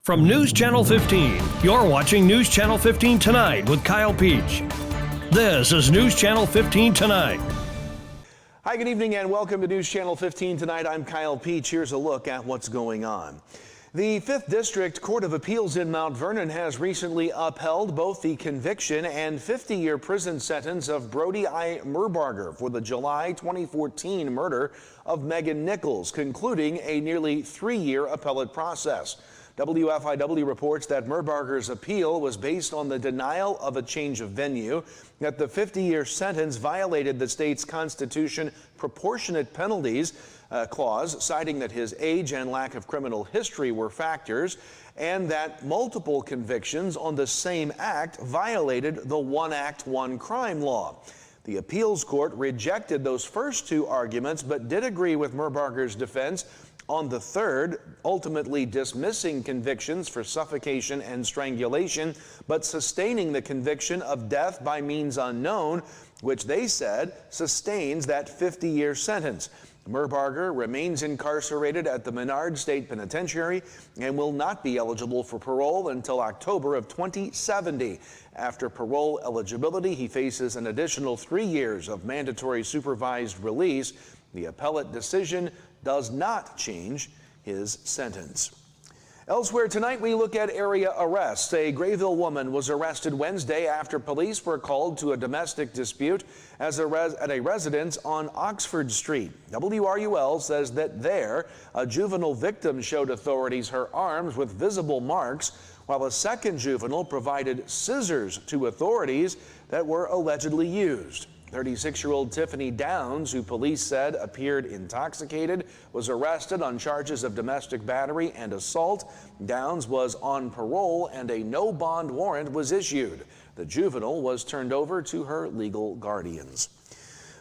From News Channel 15, you're watching News Channel 15 Tonight with Kyle Peach. This is News Channel 15 Tonight. Hi, good evening and welcome to News Channel 15 Tonight. I'm Kyle Peach. Here's a look at what's going on. The 5th District Court of Appeals in Mount Vernon has recently upheld both the conviction and 50-year prison sentence of Brody I. Merbarger for the July 2014 murder of Megan Nichols, concluding a nearly 3-year appellate process. WFIW reports that Merbarger's appeal was based on the denial of a change of venue, that the 50-year sentence violated the state's Constitution proportionate penalties clause, citing that his age and lack of criminal history were factors, and that multiple convictions on the same act violated the One Act, One Crime law. The appeals court rejected those first two arguments, but did agree with Merbarger's defense on the third, ultimately dismissing convictions for suffocation and strangulation, but sustaining the conviction of death by means unknown, which they said sustains that 50-year sentence. Merbarger remains incarcerated at the Menard State Penitentiary and will not be eligible for parole until October of 2070. After parole eligibility, he faces an additional 3 years of mandatory supervised release. The appellate decision does not change his sentence. Elsewhere tonight, we look at area arrests. A Grayville woman was arrested Wednesday after police were called to a domestic dispute at a residence on Oxford Street. WRUL says that there, a juvenile victim showed authorities her arms with visible marks, while a second juvenile provided scissors to authorities that were allegedly used. 36-year-old Tiffany Downs, who police said appeared intoxicated, was arrested on charges of domestic battery and assault. Downs was on parole and a no bond warrant was issued. The juvenile was turned over to her legal guardians.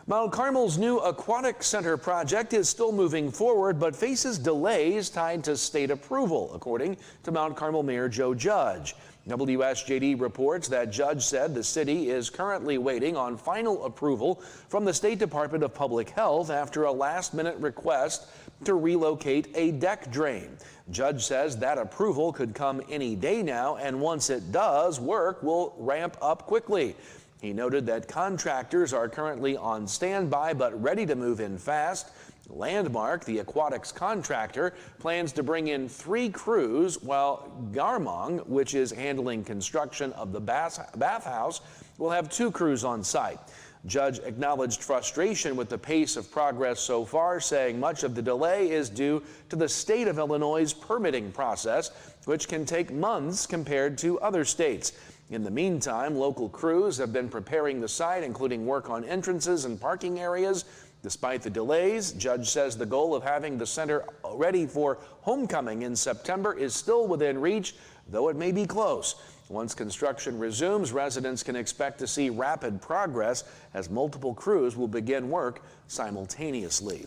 Mount Carmel's new aquatic center project is still moving forward, but faces delays tied to state approval, according to Mount Carmel Mayor Joe Judge. WSJD reports that Judge said the city is currently waiting on final approval from the State Department of Public Health after a last-minute request to relocate a deck drain. Judge says that approval could come any day now, and once it does, work will ramp up quickly. He noted that contractors are currently on standby but ready to move in fast. Landmark, the aquatics contractor, plans to bring in 3 crews, while Garmong, which is handling construction of the bathhouse, will have 2 crews on site. Judge acknowledged frustration with the pace of progress so far, saying much of the delay is due to the state of Illinois' permitting process, which can take months compared to other states. In the meantime, local crews have been preparing the site, including work on entrances and parking areas. Despite the delays, Judge says the goal of having the center ready for homecoming in September is still within reach, though it may be close. Once construction resumes, residents can expect to see rapid progress as multiple crews will begin work simultaneously.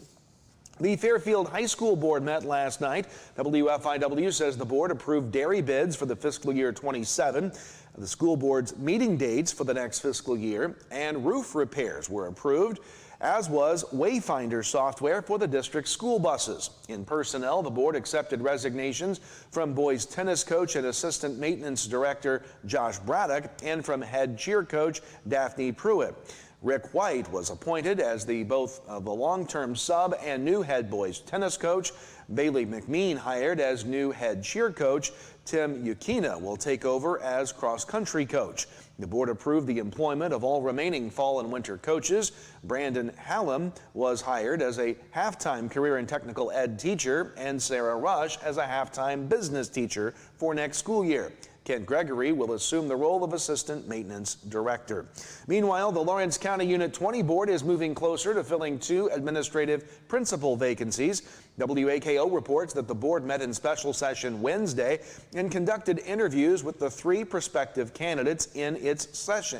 The Fairfield High School Board met last night. WFIW says the board approved dairy bids for the fiscal year 27. The school board's meeting dates for the next fiscal year and roof repairs were approved, as was Wayfinder software for the district's school buses. In personnel, the board accepted resignations from boys tennis coach and assistant maintenance director Josh Braddock and from head cheer coach Daphne Pruitt. Rick White was appointed as both the long-term sub and new head boys tennis coach. Bailey McMean hired as new head cheer coach. Tim Yukina will take over as cross-country coach. The board approved the employment of all remaining fall and winter coaches. Brandon Hallam was hired as a half-time career and technical ed teacher, and Sarah Rush as a half-time business teacher for next school year. Kent Gregory will assume the role of assistant maintenance director. Meanwhile, the Lawrence County Unit 20 board is moving closer to filling 2 administrative principal vacancies. WAKO reports that the board met in special session Wednesday and conducted interviews with the 3 prospective candidates in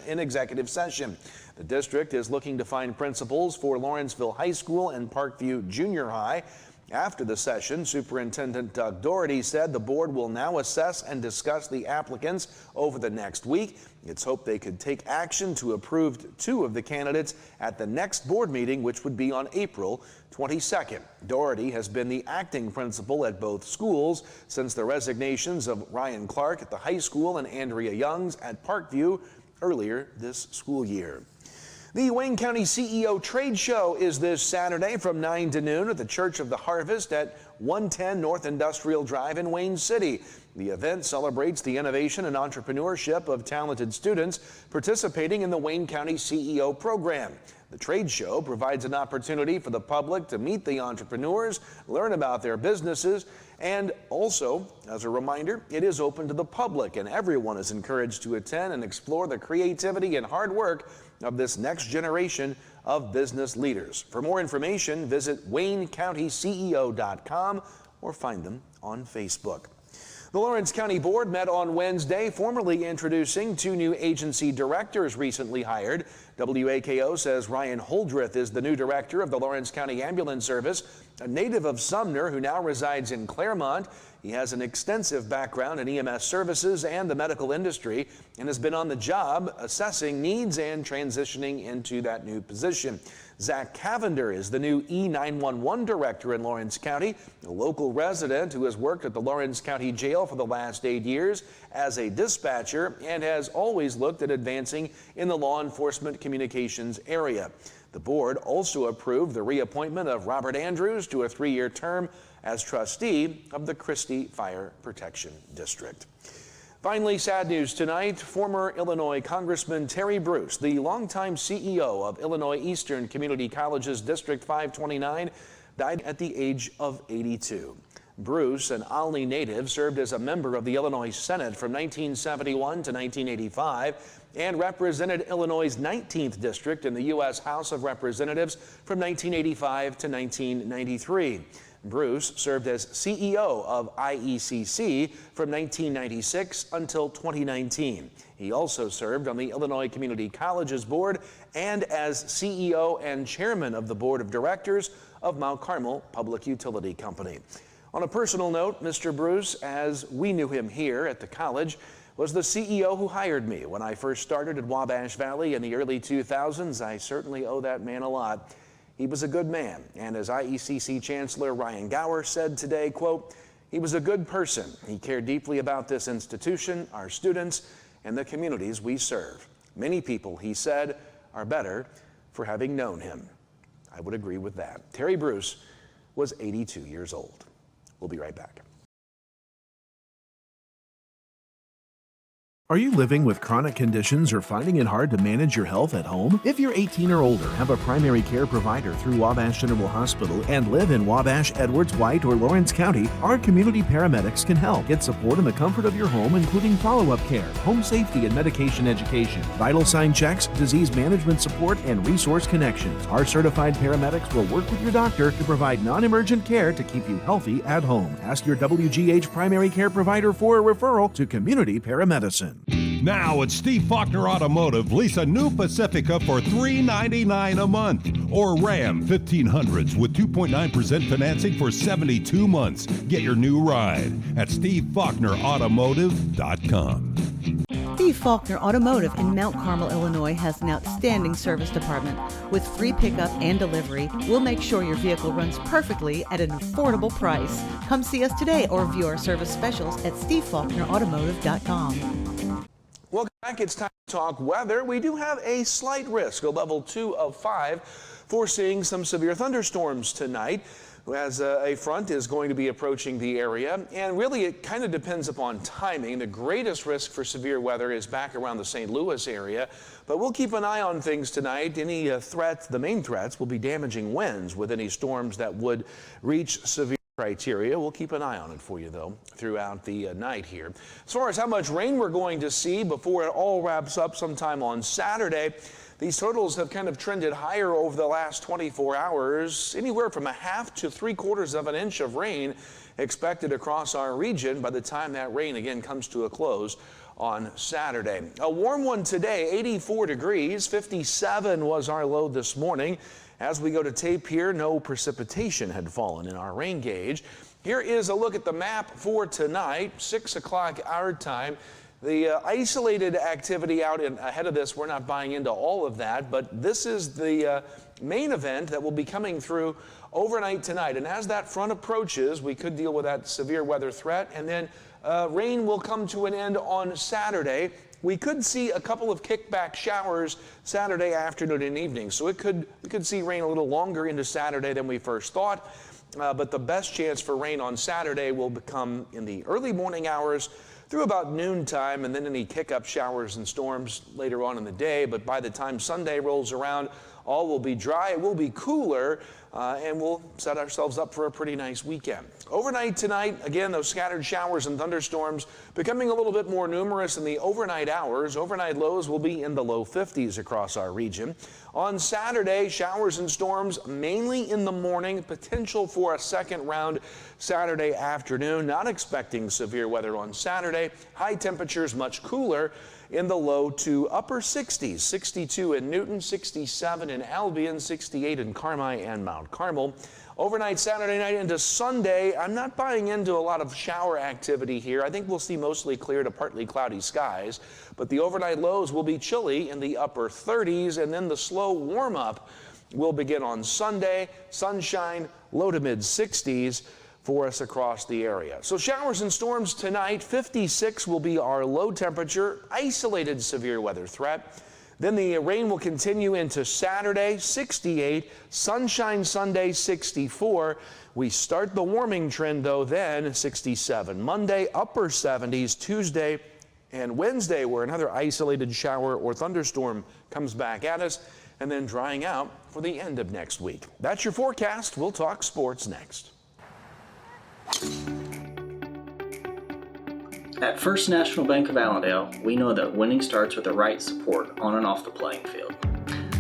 executive session. The district is looking to find principals for Lawrenceville High School and Parkview Junior High. After the session, Superintendent Doug Doherty said the board will now assess and discuss the applicants over the next week. It's hoped they could take action to approve 2 of the candidates at the next board meeting, which would be on April 22nd. Doherty has been the acting principal at both schools since the resignations of Ryan Clark at the high school and Andrea Youngs at Parkview earlier this school year. The Wayne County CEO Trade Show is this Saturday from 9 to noon at the Church of the Harvest at 110 North Industrial Drive in Wayne City. The event celebrates the innovation and entrepreneurship of talented students participating in the Wayne County CEO program. The trade show provides an opportunity for the public to meet the entrepreneurs, learn about their businesses, and also, as a reminder, it is open to the public and everyone is encouraged to attend and explore the creativity and hard work of this next generation of business leaders. For more information, visit WayneCountyCEO.com or find them on Facebook. The Lawrence County Board met on Wednesday, formally introducing 2 new agency directors recently hired. WAKO says Ryan Holdreth is the new director of the Lawrence County Ambulance Service, a native of Sumner who now resides in Claremont. He has an extensive background in EMS services and the medical industry and has been on the job assessing needs and transitioning into that new position. Zach Cavender is the new E911 director in Lawrence County, a local resident who has worked at the Lawrence County Jail for the last 8 years as a dispatcher and has always looked at advancing in the law enforcement communications area. The board also approved the reappointment of Robert Andrews to a 3-year term as trustee of the Christie Fire Protection District. Finally, sad news tonight. Former Illinois Congressman Terry Bruce, the longtime CEO of Illinois Eastern Community College's District 529, died at the age of 82. Bruce, an Olney native, served as a member of the Illinois Senate from 1971 to 1985 and represented Illinois' 19th district in the U.S. House of Representatives from 1985 to 1993. Bruce served as CEO of IECC from 1996 until 2019. He also served on the Illinois Community Colleges Board and as CEO and chairman of the Board of Directors of Mount Carmel Public Utility Company. On a personal note, Mr. Bruce, as we knew him here at the college, was the CEO who hired me when I first started at Wabash Valley in the early 2000s. I certainly owe that man a lot. He was a good man, and as IECC Chancellor Ryan Gower said today, quote, he was a good person. He cared deeply about this institution, our students, and the communities we serve. Many people, he said, are better for having known him. I would agree with that. Terry Bruce was 82 years old. We'll be right back. Are you living with chronic conditions or finding it hard to manage your health at home? If you're 18 or older, have a primary care provider through Wabash General Hospital, and live in Wabash, Edwards, White, or Lawrence County, our community paramedics can help. Get support in the comfort of your home, including follow-up care, home safety and medication education, vital sign checks, disease management support, and resource connections. Our certified paramedics will work with your doctor to provide non-emergent care to keep you healthy at home. Ask your WGH primary care provider for a referral to community paramedicine. Now at Steve Faulkner Automotive, lease a new Pacifica for $399 a month or Ram 1500s with 2.9% financing for 72 months. Get your new ride at SteveFaulknerAutomotive.com. Steve Faulkner Automotive in Mount Carmel, Illinois has an outstanding service department. With free pickup and delivery, we'll make sure your vehicle runs perfectly at an affordable price. Come see us today or view our service specials at SteveFaulknerAutomotive.com. Welcome back. It's time to talk weather. We do have a slight risk, a level 2 of 5, for seeing some severe thunderstorms tonight, as a front is going to be approaching the area. And really, it kind of depends upon timing. The greatest risk for severe weather is back around the St. Louis area, but we'll keep an eye on things tonight. Any threats, the main threats, will be damaging winds with any storms that would reach severe criteria. We'll keep an eye on it for you, though, throughout the night here. As far as how much rain we're going to see before it all wraps up sometime on Saturday, these totals have kind of trended higher over the last 24 hours, anywhere from a half to 3/4 of an inch of rain expected across our region by the time that rain again comes to a close on Saturday. A warm one today, 84 degrees, 57 was our low this morning. As we go to tape here, no precipitation had fallen in our rain gauge. Here is a look at the map for tonight, 6 o'clock our time. The isolated activity out ahead of this, we're not buying into all of that, but this is the main event that will be coming through overnight tonight. And as that front approaches, we could deal with that severe weather threat, and then rain will come to an end on Saturday. We could see a couple of kickback showers Saturday afternoon and evening, so we could see rain a little longer into Saturday than we first thought. But the best chance for rain on Saturday will become in the early morning hours through about noontime, and then any kick-up showers and storms later on in the day. But by the time Sunday rolls around, all will be dry, it will be cooler, and we'll set ourselves up for a pretty nice weekend. Overnight tonight, again, those scattered showers and thunderstorms becoming a little bit more numerous in the overnight hours. Overnight lows will be in the low 50s across our region. On Saturday, showers and storms mainly in the morning, potential for a second round Saturday afternoon. Not expecting severe weather on Saturday. High temperatures much cooler in the low to upper 60s, 62 in Newton, 67 in Albion, 68 in Carmel and Mount Carmel. Overnight Saturday night into Sunday, I'm not buying into a lot of shower activity here. I think we'll see mostly clear to partly cloudy skies, but the overnight lows will be chilly in the upper 30s, and then the slow warm up will begin on Sunday. Sunshine, low to mid 60s for us across the area. So showers and storms tonight. 56 will be our low temperature, isolated severe weather threat. Then the rain will continue into Saturday, 68, sunshine Sunday, 64. We start the warming trend though then, 67. Monday, upper 70s, Tuesday and Wednesday, where another isolated shower or thunderstorm comes back at us, and then drying out for the end of next week. That's your forecast. We'll talk sports next. At First National Bank of Allendale, we know that winning starts with the right support on and off the playing field.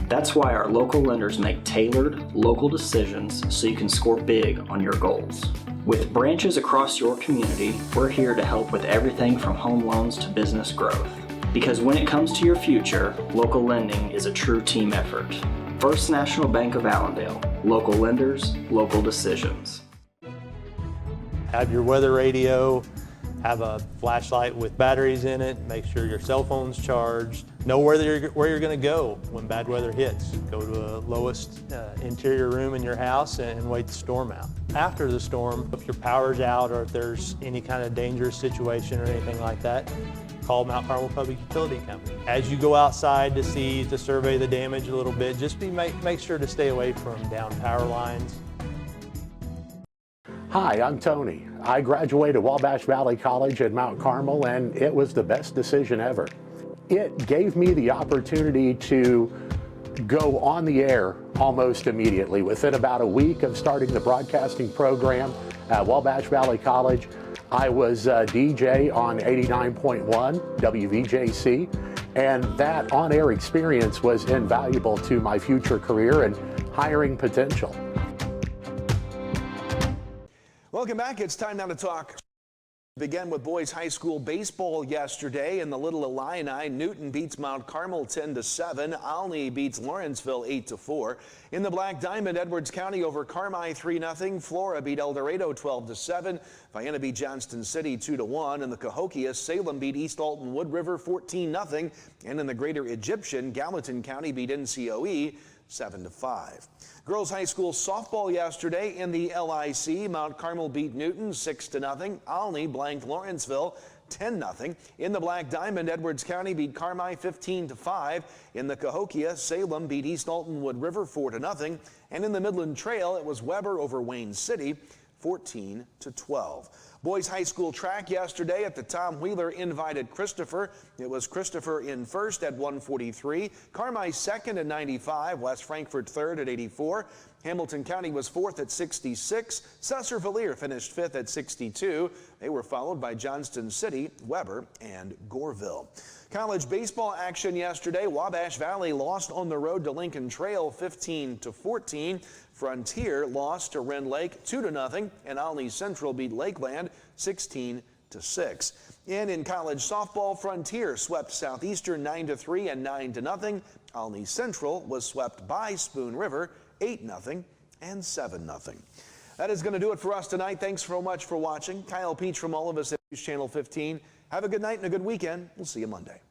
That's why our local lenders make tailored, local decisions so you can score big on your goals. With branches across your community, we're here to help with everything from home loans to business growth. Because when it comes to your future, local lending is a true team effort. First National Bank of Allendale, local lenders, local decisions. Have your weather radio, have a flashlight with batteries in it, make sure your cell phone's charged, know where you're going to go when bad weather hits. Go to the lowest interior room in your house and wait the storm out. After the storm, if your power's out or if there's any kind of dangerous situation or anything like that, call Mount Carmel Public Utility Company. As you go outside to survey the damage a little bit, just make sure to stay away from down power lines. Hi, I'm Tony. I graduated Wabash Valley College at Mount Carmel, and it was the best decision ever. It gave me the opportunity to go on the air almost immediately. Within about a week of starting the broadcasting program at Wabash Valley College, I was a DJ on 89.1 WVJC, and that on-air experience was invaluable to my future career and hiring potential. Welcome back. It's time now to talk. Began with boys high school baseball yesterday in the Little Illini. Newton beats Mount Carmel 10-7. Olney beats Lawrenceville 8-4. In the Black Diamond, Edwards County over Carmi 3-0. Flora beat El Dorado 12-7. Vienna beat Johnston City 2-1. In the Cahokia, Salem beat East Alton Wood River 14-0. And in the Greater Egyptian, Gallatin County beat NCOE 7-5. Girls high school softball yesterday in the LIC. Mount Carmel beat Newton 6-0. Olney blanked Lawrenceville 10-0. In the Black Diamond, Edwards County beat Carmi 15-5. In the Cahokia, Salem beat East Alton Wood River 4-0. And in the Midland Trail, it was Weber over Wayne City 14-12. Boys high school track yesterday at the Tom Wheeler invited Christopher. It was Christopher in first at 143, Carmi second at 95, West Frankfort third at 84. Hamilton County was fourth at 66. Cesar-Valier finished fifth at 62. They were followed by Johnston City, Weber, and Goreville. College baseball action yesterday. Wabash Valley lost on the road to Lincoln Trail 15-14. Frontier lost to Wren Lake 2-0, and Olney Central beat Lakeland 16-6. And in college softball, Frontier swept Southeastern 9-3 and 9-0. Olney Central was swept by Spoon River 8-0 and 7-0. That is going to do it for us tonight. Thanks so much for watching. Kyle Peach from all of us at News Channel 15. Have a good night and a good weekend. We'll see you Monday.